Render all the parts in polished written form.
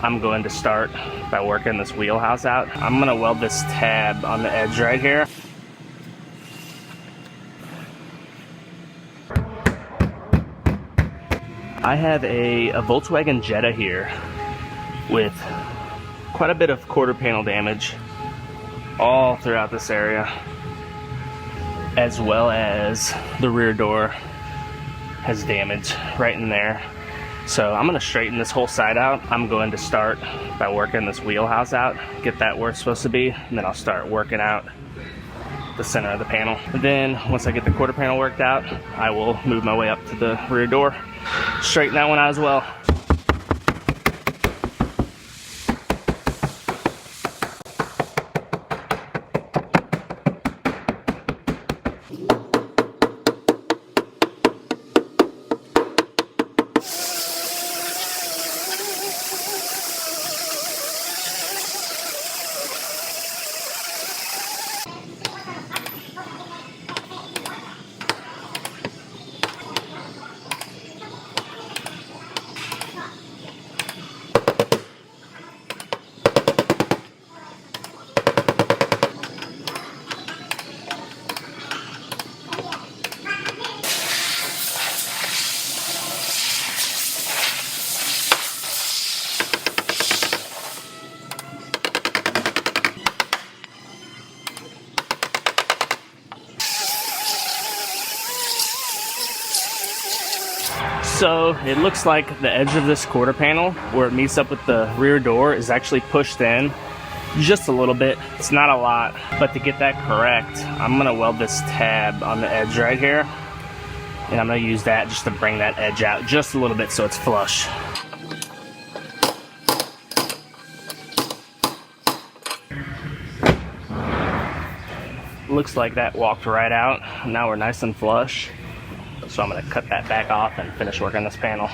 I'm going to start by working this wheelhouse out. I'm gonna weld this tab on the edge right here. I have a Volkswagen Jetta here with quite a bit of quarter panel damage all throughout this area, as well as the rear door has damage right in there. So I'm gonna straighten this whole side out. I'm going to start by working this wheelhouse out, get that where it's supposed to be, and then I'll start working out the center of the panel. And then once I get the quarter panel worked out, I will move my way up to the rear door, straighten that one out as well. So it looks like the edge of this quarter panel where it meets up with the rear door is actually pushed in just a little bit. It's not a lot, but to get that correct, I'm gonna weld this tab on the edge right here, and I'm gonna use that just to bring that edge out just a little bit so it's flush. Looks like that walked right out. Now we're nice and flush. So I'm going to cut that back off and finish working this panel.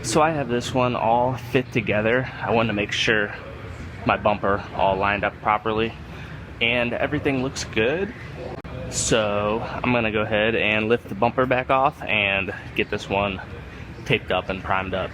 So I have this one all fit together. I wanted to make sure my bumper all lined up properly and everything looks good. So I'm gonna go ahead and lift the bumper back off and get this one taped up and primed up.